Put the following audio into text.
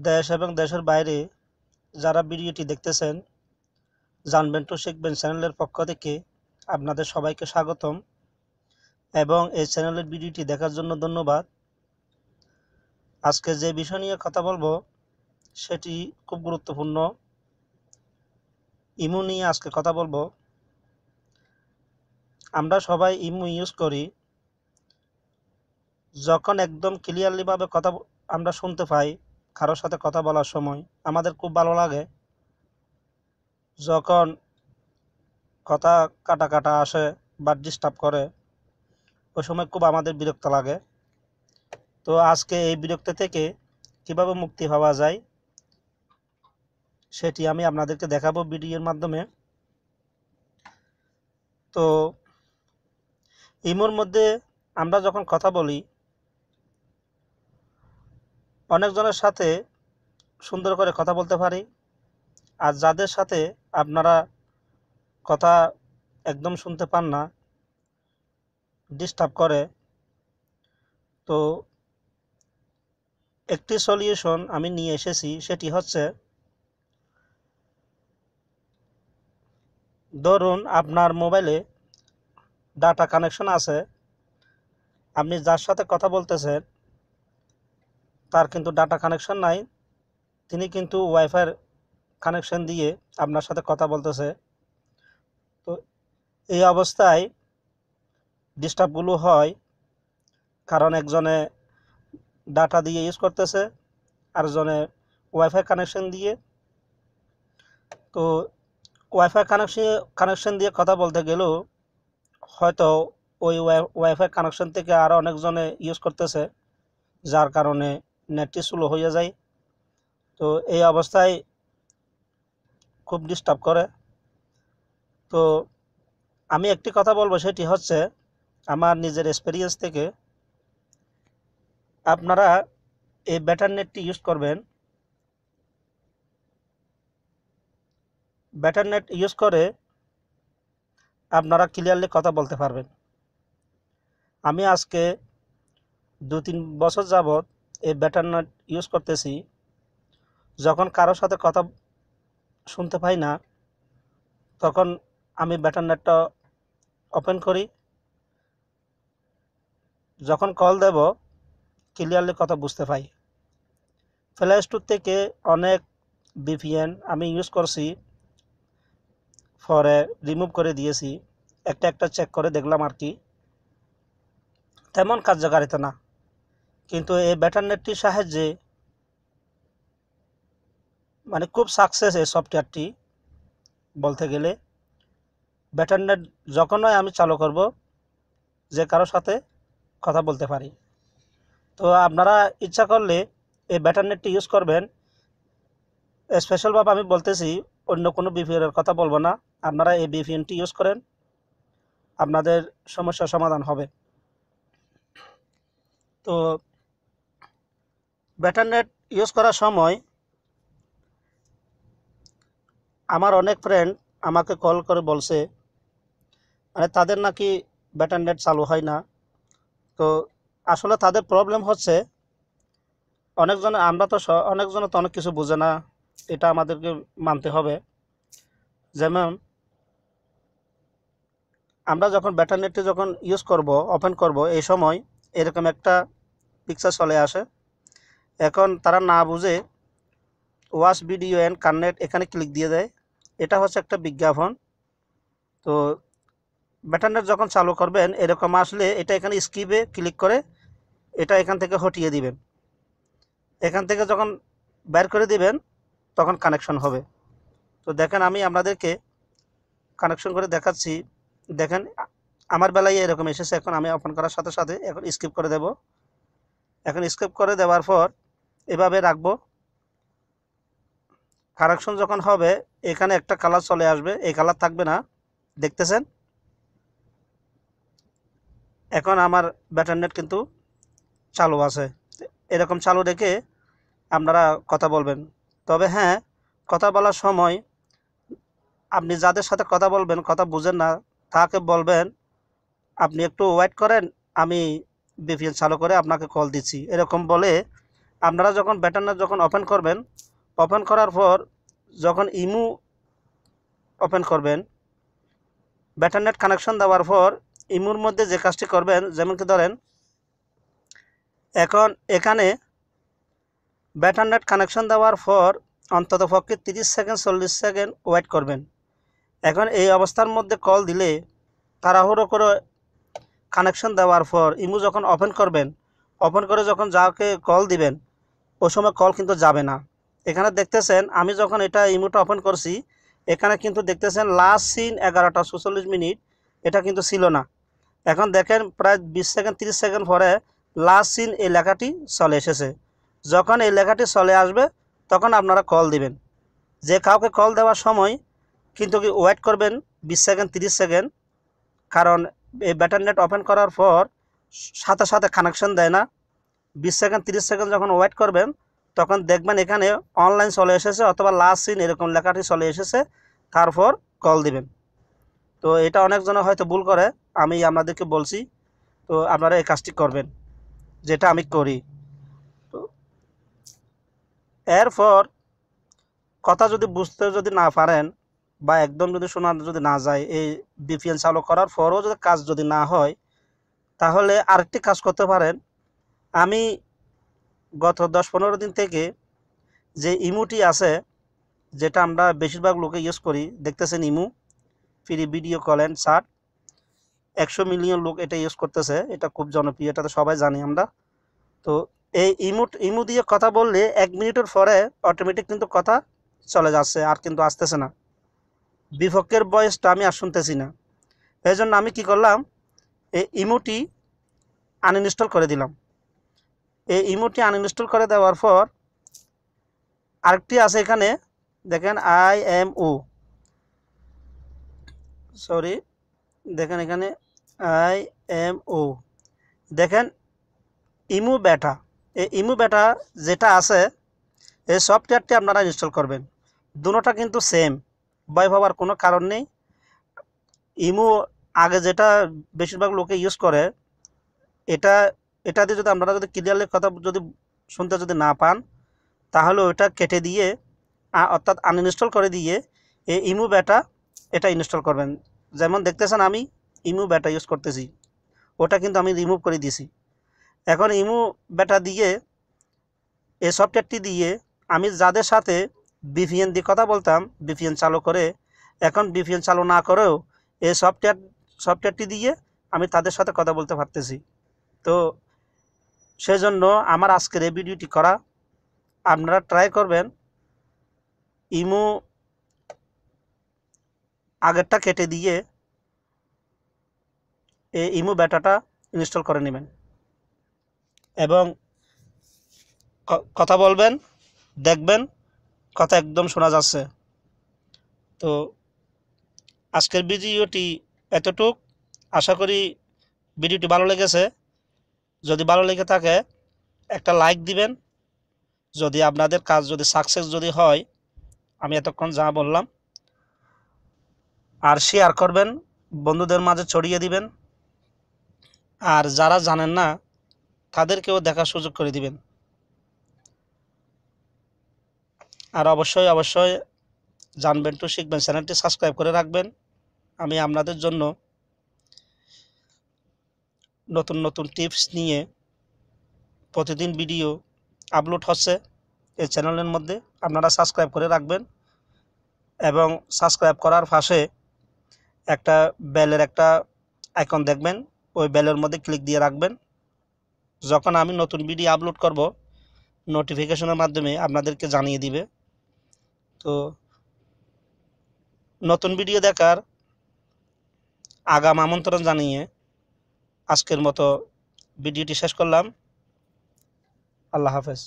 দেশ এবং দেশের বাইরে যারা ভিডিওটি দেখতেছেন, জানবেন তো শিখবেন চ্যানেলের পক্ষ থেকে আপনাদের সবাইকে স্বাগতম এবং এই চ্যানেলের ভিডিওটি দেখার জন্য ধন্যবাদ। আজকে যে বিষয় নিয়ে কথা বলবো সেটি খুব গুরুত্বপূর্ণ। ইমো নিয়ে আজকে কথা বলবো। আমরা সবাই ইমো ইউজ করি। যখন একদম ক্লিয়ারলিভাবে কথা আমরা শুনতে পাই কারোর সাথে কথা বলার সময় আমাদের খুব ভালো লাগে। যখন কথা কাটা কাটা আসে বা ডিস্টার্ব করে ওই সময় খুব আমাদের বিরক্ত লাগে। তো আজকে এই বিরক্তি থেকে কিভাবে মুক্তি পাওয়া যায় সেটি আমি আপনাদেরকে দেখাবো ভিডিওর মাধ্যমে। তো ইমোর মধ্যে আমরা যখন কথা বলি অনেকজনের সাথে সুন্দর করে কথা বলতে পারি, আর যাদের সাথে আপনারা কথা একদম শুনতে পান না, ডিস্টার্ব করে, তো একটি সলিউশন আমি নিয়ে এসেছি। সেটি হচ্ছে, ধরুন আপনার মোবাইলে ডাটা কানেকশন আছে, আপনি যার সাথে কথা বলতেছেন তার কিন্তু ডাটা কানেকশন নাই, তিনি কিন্তু ওয়াইফাইয়ের কানেকশন দিয়ে আপনার সাথে কথা বলতেছে। তো এই অবস্থায় ডিস্টার্বগুলো হয়, কারণ একজনে ডাটা দিয়ে ইউজ করতেছে আরেকজনে ওয়াইফাই কানেকশন দিয়ে। তো ওয়াইফাই কানেকশন দিয়ে কথা বলতে গেলেও হয়তো ওই ওয়াইফাই কানেকশন থেকে আরও অনেকজনে ইউজ করতেছে, যার কারণে নেটটি স্লো হয়ে যায়। তো এই অবস্থায় খুব ডিস্টার্ব করে। তো আমি একটি কথা বলবো, সেটি হচ্ছে আমার নিজের এক্সপিরিয়েন্স থেকে। আপনারা এই ব্যাটার নেটটি ইউজ করবেন। ব্যাটার নেট ইউজ করে আপনারা ক্লিয়ারলি কথা বলতে পারবেন। আমি আজকে 2-3 বছর যাবৎ এই ব্যাটার নেট ইউজ করতেছি। যখন কারোর সাথে কথা শুনতে পাই না তখন আমি ব্যাটার নেটটা ওপেন করি, যখন কল দেব ক্লিয়ারলি কথা বুঝতে পাই। প্লে স্টোর থেকে অনেক ভিপিএন আমি ইউজ করছি, পরে রিমুভ করে দিয়েছি, একটা একটা চেক করে দেখলাম আর কি, তেমন কার্যকারিতা না। কিন্তু এই ব্যাটার নেটটির সাহায্যে মানে খুব সাকসেস এই সফটওয়্যারটি বলতে গেলে। ব্যাটার নেট যখনই আমি চালু করব যে কারোর সাথে কথা বলতে পারি। তো আপনারা ইচ্ছা করলে এই ব্যাটার নেটটি ইউজ করবেন। স্পেশালভাবে আমি বলতেছি, অন্য কোনো ভিপিএনের কথা বলবো না। আপনারা এই ভিপিএনটি ইউজ করেন, আপনাদের সমস্যার সমাধান হবে। তো ব্যাটার নেট ইউজ করার সময় আমার অনেক ফ্রেন্ড আমাকে কল করে বলছে মানে তাদের নাকি ব্যাটার নেট চালু হয় না। তো আসলে তাদের প্রবলেম হচ্ছে, অনেকজনে তো অনেক কিছু বোঝে না, এটা আমাদেরকে মানতে হবে। যেমন আমরা যখন ব্যাটার নেটটি যখন ইউজ করব, ওপেন করব, এই সময় এরকম একটা পিকচার চলে আসে। এখন তারা না বুঝে ওয়াচ ভিডিও অ্যান্ড কানেক্ট এখানে ক্লিক দিয়ে দেয়। এটা হচ্ছে একটা বিজ্ঞাপন। তো ব্যাটার নেট যখন চালু করবেন এরকম আসলে এটা এখানে স্কিপে ক্লিক করে এটা এখান থেকে হটিয়ে দিবেন। এখান থেকে যখন বের করে দিবেন তখন কানেকশন হবে। তো দেখেন আমি আপনাদেরকে কানেকশন করে দেখাচ্ছি। দেখেন আমার বেলায় এরকম এসেছে। এখন আমি ওপেন করার সাথে সাথে এখন স্কিপ করে দেব। এখন স্কিপ করে দেওয়ার পর এভাবে রাখবো। কানেকশন যখন হবে এখানে একটা কালার চলে আসবে, এই কালার থাকবে না, দেখতেছেন। এখন আমার ব্যাটার নেট কিন্তু চালু আছে। এরকম চালু রেখে আপনারা কথা বলবেন। তবে হ্যাঁ, কথা বলার সময় আপনি যাদের সাথে কথা বলবেন কথা বুঝেন না তাকে বলবেন আপনি একটু ওয়েট করেন, আমি ভিপিএন চালু করে আপনাকে কল দিচ্ছি, এরকম বলে আপনারা যখন ব্যাটারনেট যখন ওপেন করবেন, ওপেন করার পর যখন ইমু ওপেন করবেন, ব্যাটারনেট কানেকশন দেওয়ার পর ইমুর মধ্যে যে কাজটি করবেন, যেমন কি ধরেন এখন এখানে ব্যাটারনেট কানেকশন দেওয়ার পর অন্তত পক্ষে 30 সেকেন্ড 40 সেকেন্ড ওয়েট করবেন। এখন এই অবস্থার মধ্যে কল দিলে তাড়াহুড়ো করে কানেকশন দেওয়ার পর ইমু যখন ওপেন করবেন, ওপেন করে যখন যাকে কল দিবেন ওই সময় কল কিন্তু যাবে না। এখানে দেখতেছেন আমি যখন এটা ইমুটা ওপেন করছি, এখানে কিন্তু দেখতেছেন লাস্ট সিন 11টা 46 মিনিট, এটা কিন্তু ছিল না। এখন দেখেন প্রায় 20 সেকেন্ড 30 সেকেন্ড পরে লাস্ট সিন এই লেখাটি চলে এসেছে। যখন এই লেখাটি চলে আসবে তখন আপনারা কল দিবেন। যে কাউকে কল দেওয়ার সময় কিন্তু কি ওয়েট করবেন 20 সেকেন্ড 30 সেকেন্ড, কারণ এই ব্যাটারনেট ওপেন করার পর সাথে সাথে কানেকশন দেয় না। 20 সেকেন্ড 30 সেকেন্ড যখন ওয়েট করবেন তখন দেখবেন এখানে অনলাইন চলে এসেছে অথবা লাস্ট সিন এরকম লেখাটি চলে এসেছে, তারপর কল দিবেন। তো এটা অনেকজনে হয়তো ভুল করে, আমি আপনাদেরকে বলছি, তো আপনারা এই কাজটি করবেন যেটা আমি করি। তো এরপর কথা যদি বুঝতে যদি না পারেন বা একদম যদি শোনা যদি না যায়, এই ভিপিএন চালু করার পরও যদি কাজ যদি না হয়, তাহলে আরেকটি কাজ করতে পারেন। আমি গত 10-15 দিন থেকে যে ইমুটি আছে, যেটা আমরা বেশিরভাগ লোকে ইউজ করি, দেখতেছেন ইমু free video call and chat, 100 million লোক এটা ইউজ করতেছে, এটা খুব জনপ্রিয়, এটা তো সবাই জানি আমরা। তো এই ইমু দিয়ে কথা বললে 1 মিনিটের পরে অটোমেটিক কিন্তু কথা চলে যাচ্ছে, আর কিন্তু আসতেছে না, বিপক্ষের ভয়েসটা আমি আর শুনতেছি না। এই জন্য আমি কি করলাম, এই ইমুটি আনইনস্টল করে দিলাম। এই ইমুটি আনইনস্টল করে দেওয়ার পর আরেকটি আছে এখানে, দেখেন IMO, সরি, দেখেন এখানে IMO, দেখেন ইমু বেটা। এই ইমু বেটা যেটা আছে, এই সফটওয়্যারটি আপনারা ইনস্টল করবেন। দুটোটা কিন্তু সেম, ভয় পাওয়ার কোনো কারণ নেই। ইমু আগে যেটা বেশিরভাগ লোকে ইউজ করে, এটা এটা দিয়ে যদি আপনারা যদি ক্লিয়ারলি কথা যদি শুনতে যদি না পান, তাহলে ওইটা কেটে দিয়ে অর্থাৎ আনইনস্টল করে দিয়ে এই ইমু বেটা এটা ইনস্টল করবেন। যেমন দেখতেছেন আমি ইমু বেটা ইউজ করতেছি, ওটা কিন্তু আমি রিমুভ করে দিয়েছি। এখন ইমু বেটা দিয়ে এই সফটওয়্যারটি দিয়ে আমি যাদের সাথে ভিপিএন দিয়ে কথা বলতাম, ভিপিএন চালু করে, এখন ভিপিএন চালু না করেও এই সফটওয়্যারটি দিয়ে আমি তাদের সাথে কথা বলতে পারতেছি। তো সেজন্য আমার আজকের এই ভিডিওটি করা। আপনারা ট্রাই করবেন ইমু আগেরটা কেটে দিয়ে এই ইমু বেটাটা ইনস্টল করে নেবেন এবং কথা বলবেন, দেখবেন কথা একদম শোনা যাচ্ছে। তো আজকের ভিডিওটি এতটুক, আশা করি ভিডিওটি ভালো লেগেছে। যদি ভালো লেগে থাকে একটা লাইক দিবেন, যদি আপনাদের কাজ যদি সাকসেস যদি হয় আমি এতক্ষণ যা বললাম, আর শেয়ার করবেন, বন্ধুদের মাঝে ছড়িয়ে দিবেন, আর যারা জানেন না তাদেরকেও দেখার সুযোগ করে দিবেন। আর অবশ্যই অবশ্যই জানবেন টু শিখবেন চ্যানেলটি সাবস্ক্রাইব করে রাখবেন। আমি আপনাদের জন্য নতুন নতুন টিপস নিয়ে প্রতিদিন ভিডিও আপলোড হচ্ছে এই চ্যানেলের মধ্যে, আপনারা সাবস্ক্রাইব করে রাখবেন এবং সাবস্ক্রাইব করার পাশে একটা বেলের একটা আইকন দেখবেন, ওই বেলের মধ্যে ক্লিক দিয়ে রাখবেন। যখন আমি নতুন ভিডিও আপলোড করব নোটিফিকেশনের মাধ্যমে আপনাদেরকে জানিয়ে দিবে। তো নতুন ভিডিও দেখার আগাম আমন্ত্রণ জানিয়ে আজকের মতো ভিডিওটি শেষ করলাম। আল্লাহ হাফেজ।